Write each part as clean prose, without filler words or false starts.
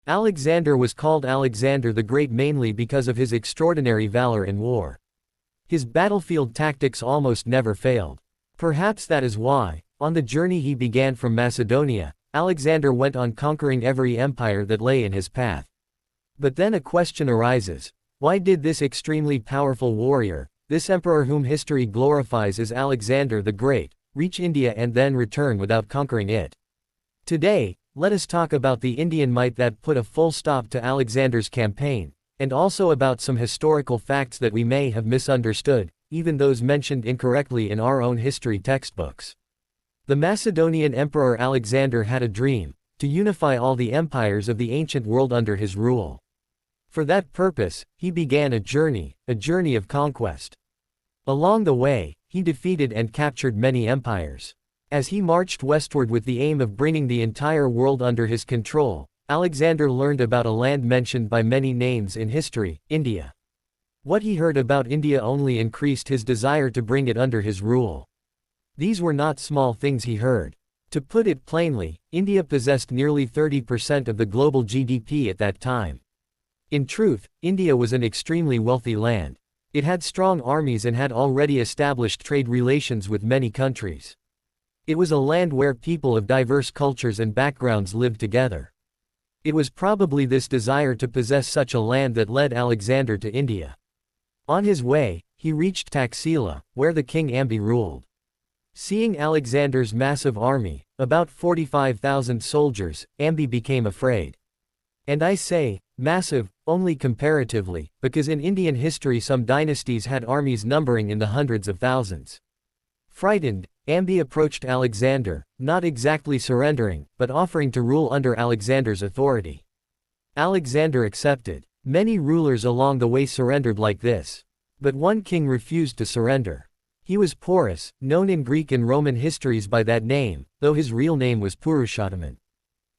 Alexander was called Alexander the Great mainly because of his extraordinary valor in war. His battlefield tactics almost never failed. Perhaps that is why, on the journey he began from Macedonia, Alexander went on conquering every empire that lay in his path. But then a question arises: why did this extremely powerful warrior, this emperor whom history glorifies as Alexander the Great, reach India and then return without conquering it? Today, let us talk about the Indian might that put a full stop to Alexander's campaign, and also about some historical facts that we may have misunderstood, even those mentioned incorrectly in our own history textbooks. The Macedonian Emperor Alexander had a dream: to unify all the empires of the ancient world under his rule. For that purpose, he began a journey of conquest. Along the way, he defeated and captured many empires. As he marched westward with the aim of bringing the entire world under his control, Alexander learned about a land mentioned by many names in history, India. What he heard about India only increased his desire to bring it under his rule. These were not small things he heard. To put it plainly, India possessed nearly 30% of the global GDP at that time. In truth, India was an extremely wealthy land. It had strong armies and had already established trade relations with many countries. It was a land where people of diverse cultures and backgrounds lived together. It was probably this desire to possess such a land that led Alexander to India. On his way, he reached Taxila, where the king Ambi ruled. Seeing Alexander's massive army, about 45,000 soldiers, Ambi became afraid. And I say, massive, only comparatively, because in Indian history some dynasties had armies numbering in the hundreds of thousands. Frightened, Ambi approached Alexander, not exactly surrendering, but offering to rule under Alexander's authority. Alexander accepted. Many rulers along the way surrendered like this. But one king refused to surrender. He was Porus, known in Greek and Roman histories by that name, though his real name was Purushottam.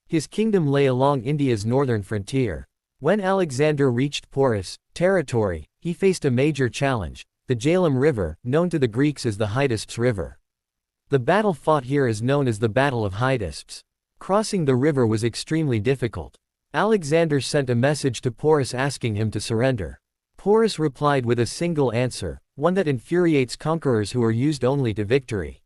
His kingdom lay along India's northern frontier. When Alexander reached Porus territory, he faced a major challenge: the Jhelum River, known to the Greeks as the Hydaspes River. The battle fought here is known as the Battle of Hydaspes. Crossing the river was extremely difficult. Alexander sent a message to Porus asking him to surrender. Porus replied with a single answer, one that infuriates conquerors who are used only to victory: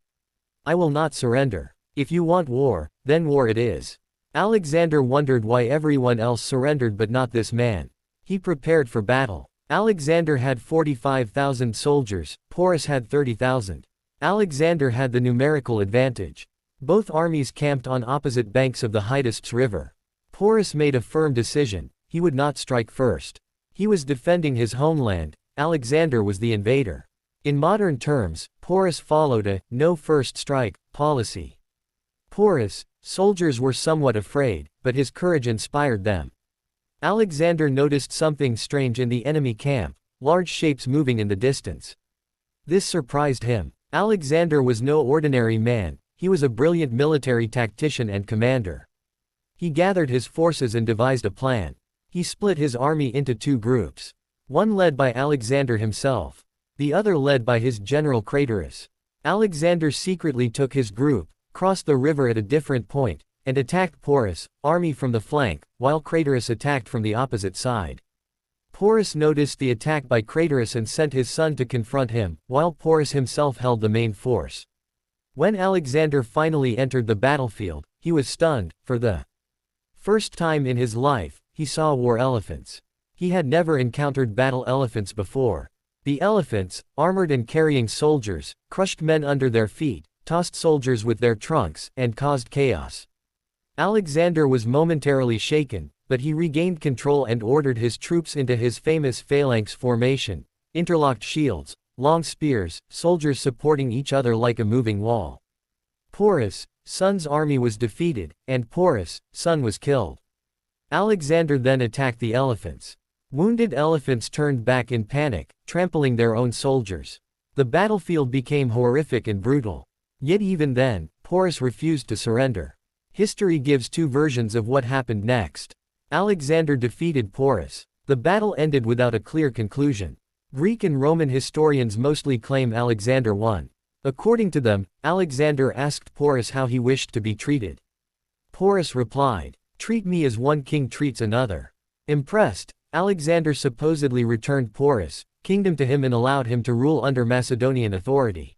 "I will not surrender. If you want war, then war it is." Alexander wondered why everyone else surrendered but not this man. He prepared for battle. Alexander had 45,000 soldiers, Porus had 30,000. Alexander had the numerical advantage. Both armies camped on opposite banks of the Hydaspes River. Porus made a firm decision: he would not strike first. He was defending his homeland, Alexander was the invader. In modern terms, Porus followed a no first strike policy. Porus' soldiers were somewhat afraid, but his courage inspired them. Alexander noticed something strange in the enemy camp: large shapes moving in the distance. This surprised him. Alexander was no ordinary man, he was a brilliant military tactician and commander. He gathered his forces and devised a plan. He split his army into two groups. One led by Alexander himself. The other led by his general Craterus. Alexander secretly took his group, crossed the river at a different point, and attacked Porus' army from the flank, while Craterus attacked from the opposite side. Porus noticed the attack by Craterus and sent his son to confront him, while Porus himself held the main force. When Alexander finally entered the battlefield, he was stunned. For the first time in his life, he saw war elephants. He had never encountered battle elephants before. The elephants, armored and carrying soldiers, crushed men under their feet, tossed soldiers with their trunks, and caused chaos. Alexander was momentarily shaken, but he regained control and ordered his troops into his famous phalanx formation: interlocked shields, long spears, soldiers supporting each other like a moving wall. Porus' son's army was defeated, and Porus' son was killed. Alexander then attacked the elephants. Wounded elephants turned back in panic, trampling their own soldiers. The battlefield became horrific and brutal. Yet even then, Porus refused to surrender. History gives two versions of what happened next. Alexander defeated Porus. The battle ended without a clear conclusion. Greek and Roman historians mostly claim Alexander won. According to them, Alexander asked Porus how he wished to be treated. Porus replied, Treat me as one king treats another. Impressed, Alexander supposedly returned Porus' kingdom to him and allowed him to rule under Macedonian authority.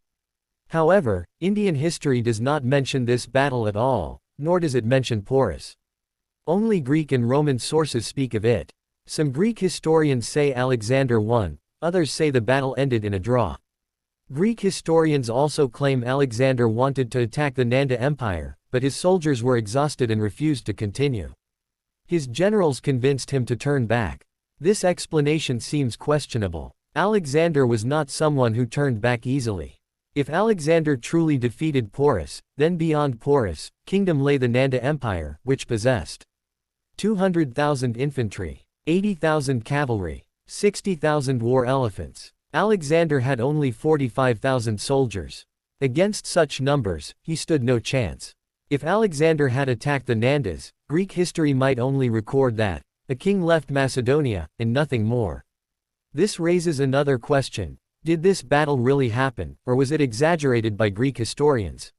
However, Indian history does not mention this battle at all, nor does it mention Porus. Only Greek and Roman sources speak of it. Some Greek historians say Alexander won, others say the battle ended in a draw. Greek historians also claim Alexander wanted to attack the Nanda Empire, but his soldiers were exhausted and refused to continue. His generals convinced him to turn back. This explanation seems questionable. Alexander was not someone who turned back easily. If Alexander truly defeated Porus, then beyond Porus' kingdom lay the Nanda Empire, which possessed 200,000 infantry, 80,000 cavalry, 60,000 war elephants. Alexander had only 45,000 soldiers. Against such numbers, he stood no chance. If Alexander had attacked the Nandas, Greek history might only record that a king left Macedonia, and nothing more. This raises another question. Did this battle really happen, or was it exaggerated by Greek historians?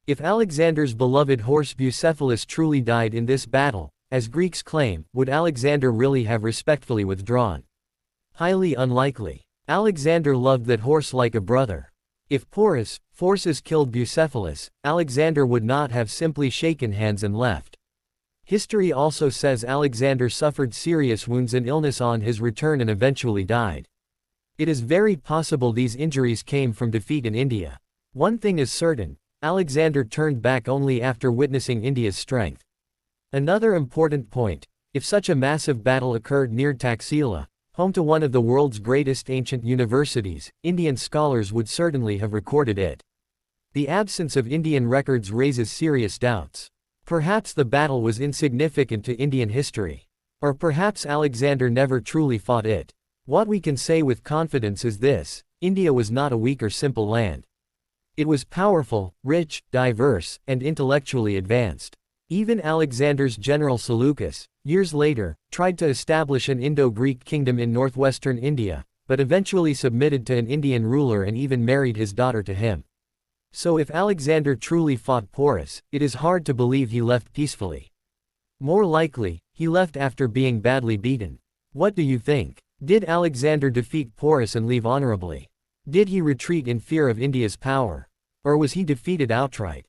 If Alexander's beloved horse Bucephalus truly died in this battle, as Greeks claim, would Alexander really have respectfully withdrawn? Highly unlikely. Alexander loved that horse like a brother. If Porus' forces killed Bucephalus, Alexander would not have simply shaken hands and left. History also says Alexander suffered serious wounds and illness on his return and eventually died. It is very possible these injuries came from defeat in India. One thing is certain, Alexander turned back only after witnessing India's strength. Another important point, if such a massive battle occurred near Taxila, home to one of the world's greatest ancient universities, Indian scholars would certainly have recorded it. The absence of Indian records raises serious doubts. Perhaps the battle was insignificant to Indian history. Or perhaps Alexander never truly fought it. What we can say with confidence is this: India was not a weak or simple land. It was powerful, rich, diverse, and intellectually advanced. Even Alexander's general Seleucus, years later, tried to establish an Indo-Greek kingdom in northwestern India, but eventually submitted to an Indian ruler and even married his daughter to him. So if Alexander truly fought Porus, it is hard to believe he left peacefully. More likely, he left after being badly beaten. What do you think? Did Alexander defeat Porus and leave honorably? Did he retreat in fear of India's power? Or was he defeated outright?